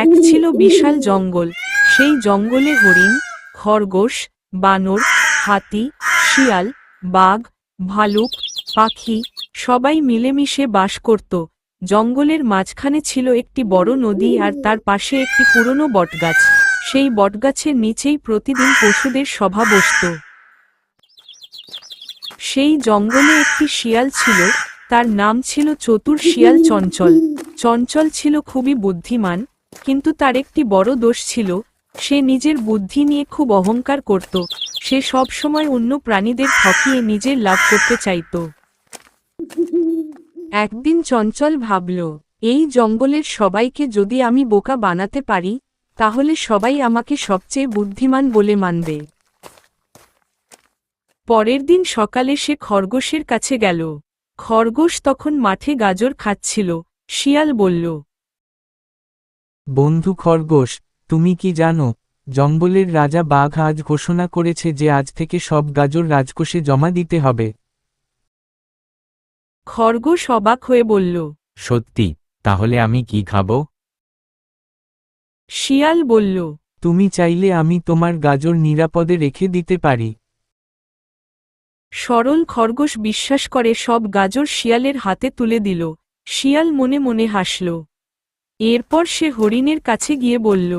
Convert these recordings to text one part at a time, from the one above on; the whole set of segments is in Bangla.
এক ছিল বিশাল জঙ্গল। সেই জঙ্গলে হরিণ, খরগোশ, বানর, হাতি, শিয়াল, বাঘ, ভালুক, পাখি সবাই মিলেমিশে বাস করত। জঙ্গলের মাঝখানে ছিল একটি বড় নদী আর তার পাশে একটি পুরনো বটগাছ। সেই বটগাছের নিচেই প্রতিদিন পশুদের সভা বসত। সেই জঙ্গলে একটি শিয়াল ছিল, তার নাম ছিল চতুর শিয়াল চঞ্চল। চঞ্চল ছিল খুবই বুদ্ধিমান, কিন্তু তার একটি বড় দোষ ছিল, সে নিজের বুদ্ধি নিয়ে খুব অহংকার করত। সে সব সময় অন্য প্রাণীদের ঠকিয়ে নিজের লাভ করতে চাইত। একদিন চঞ্চল ভাবল, এই জঙ্গলের সবাইকে যদি আমি বোকা বানাতে পারি, তাহলে সবাই আমাকে সবচেয়ে বুদ্ধিমান বলে মানবে। পরের দিন সকালে সে খরগোশের কাছে গেল। খরগোশ তখন মাঠে গাজর খাচ্ছিল। শিয়াল বলল, বন্ধু খরগোশ, তুমি কি জানো, জঙ্গলের রাজা বাঘ আজ ঘোষণা করেছে যে আজ থেকে সব গাজর রাজকোষে জমা দিতে হবে। খরগোশ অবাক হয়ে বলল, সত্যি? তাহলে আমি কি খাবো? শিয়াল বলল, তুমি চাইলে আমি তোমার গাজর নিরাপদে রেখে দিতে পারি। সরল খরগোশ বিশ্বাস করে সব গাজর শিয়ালের হাতে তুলে দিল। শিয়াল মনে মনে হাসল। এরপর সে হরিণের কাছে গিয়ে বলল,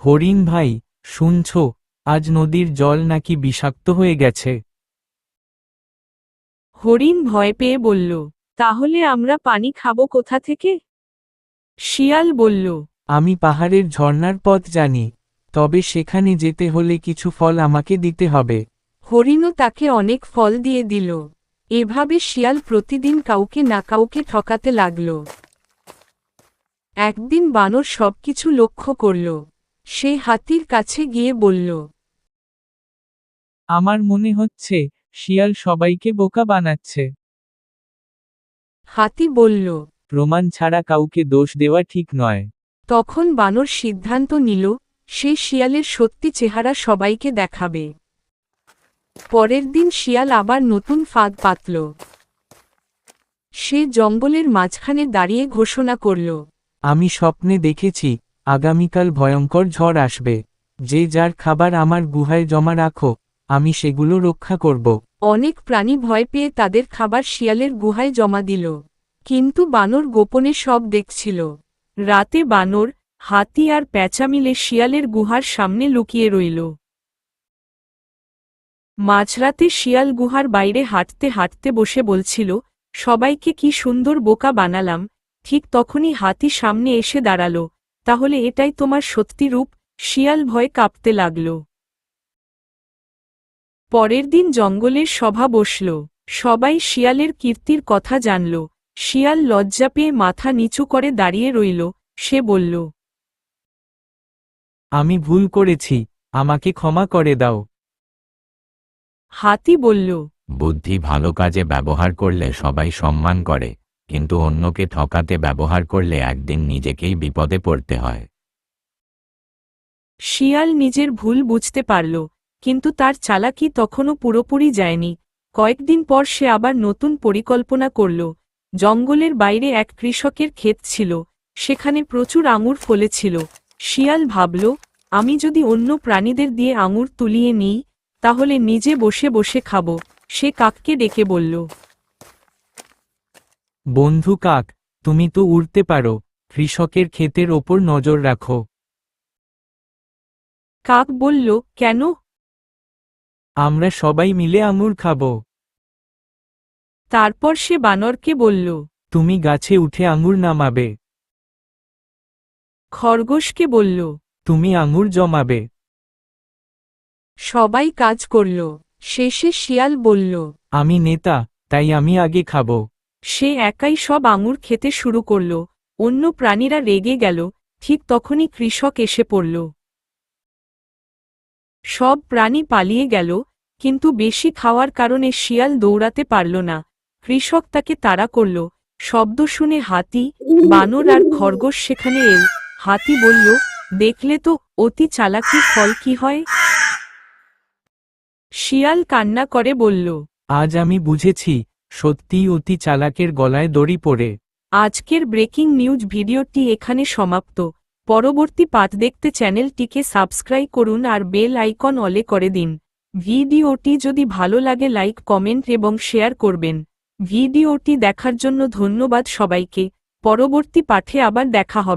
হরিণ ভাই, শুনছ, আজ নদীর জল নাকি বিষাক্ত হয়ে গেছে। হরিণ ভয় পেয়ে বলল, তাহলে আমরা পানি খাবো কোথা থেকে? শিয়াল বলল, আমি পাহাড়ের ঝর্ণার পথ জানি, তবে সেখানে যেতে হলে কিছু ফল আমাকে দিতে হবে। হরিণও তাকে অনেক ফল দিয়ে দিল। এভাবে শিয়াল প্রতিদিন কাউকে না কাউকে ঠকাতে লাগল। একদিন বানর সবকিছু লক্ষ্য করল। সে হাতির কাছে গিয়ে বলল, আমার মনে হচ্ছে শিয়াল সবাইকে বোকা বানাচ্ছে। হাতি বলল, প্রমাণ ছাড়া কাউকে দোষ দেওয়া ঠিক নয়। তখন বানর সিদ্ধান্ত নিল, সে শিয়ালের সত্যি চেহারা সবাইকে দেখাবে। পরের দিন শিয়াল আবার নতুন ফাঁদ পাতল। সে জঙ্গলের মাঝখানে দাঁড়িয়ে ঘোষণা করল, আমি স্বপ্নে দেখেছি, আগামীকাল ভয়ঙ্কর ঝড় আসবে। যে যার খাবার আমার গুহায় জমা রাখো, আমি সেগুলো রক্ষা করব। অনেক প্রাণী ভয় পেয়ে তাদের খাবার শিয়ালের গুহায় জমা দিল। কিন্তু বানর গোপনে সব দেখছিল। রাতে বানর, হাতি আর প্যাঁচা মিলে শিয়ালের গুহার সামনে লুকিয়ে রইল। মাঝরাতে শিয়াল গুহার বাইরে হাঁটতে হাঁটতে বসে বলছিল, সবাইকে কি সুন্দর বোকা বানালাম। ঠিক তখনই হাতি সামনে এসে দাঁড়াল। তাহলে এটাই তোমার সত্যি রূপ? শিয়াল ভয়ে কাঁপতে লাগল। পরের দিন জঙ্গলের সভা বসল। সবাই শিয়ালের কীর্তির কথা জানল। শিয়াল লজ্জা পেয়ে মাথা নিচু করে দাঁড়িয়ে রইল। সে বলল, আমি ভুল করেছি, আমাকে ক্ষমা করে দাও। হাতি বলল, বুদ্ধি ভালো কাজে ব্যবহার করলে সবাই সম্মান করে, কিন্তু অন্যকে ঠকাতে ব্যবহার করলে একদিন নিজেকেই বিপদে পড়তে হয়। শিয়াল নিজের ভুল বুঝতে পারল, কিন্তু তার চালাকি তখনও পুরোপুরি যায়নি। কয়েকদিন পর সে আবার নতুন পরিকল্পনা করল। জঙ্গলের বাইরে এক কৃষকের ক্ষেত ছিল, সেখানে প্রচুর আঙুর ফলেছিল। শিয়াল ভাবল, আমি যদি অন্য প্রাণীদের দিয়ে আঙুর তুলিয়ে নিই, তাহলে নিজে বসে বসে খাব। সে কাককে ডেকে বলল, বন্ধু কাক, তুমি তো উড়তে পারো, কৃষকের ক্ষেতের ওপর নজর রাখো। কাক বলল, কেন? আমরা সবাই মিলে আঙুর খাব। তারপর সে বানরকে বলল, তুমি গাছে উঠে আঙুর নামাবে। খরগোশকে বলল, তুমি আঙুর জমাবে। সবাই কাজ করল। শেষে শিয়াল বলল, আমি নেতা, তাই আমি আগে খাব। সে একাই সব আঙুর খেতে শুরু করল। অন্য প্রাণীরা রেগে গেল। ঠিক তখনই কৃষক এসে পড়ল। সব প্রাণী পালিয়ে গেল, কিন্তু বেশি খাওয়ার কারণে শিয়াল দৌড়াতে পারল না। কৃষক তাকে তাড়া করল। শব্দ শুনে হাতি, বানর আর খরগোশ সেখানে এল। হাতি বলল, দেখলে তো, অতি চালাকির ফল কি হয়। শিয়াল কান্না করে বলল, আজ আমি বুঝেছি, সত্যিই অতি চালাকের গলায় দড়ি পড়ে। আজকের ব্রেকিং নিউজ ভিডিওটি এখানে সমাপ্ত। পরবর্তী পাঠ দেখতে চ্যানেলটিকে সাবস্ক্রাইব করুন আর বেল আইকন অলে করে দিন। ভিডিওটি যদি ভালো লাগে লাইক কমেন্ট এবং শেয়ার করবেন। ভিডিওটি দেখার জন্য ধন্যবাদ সবাইকে। পরবর্তী পাঠে আবার দেখা হবে।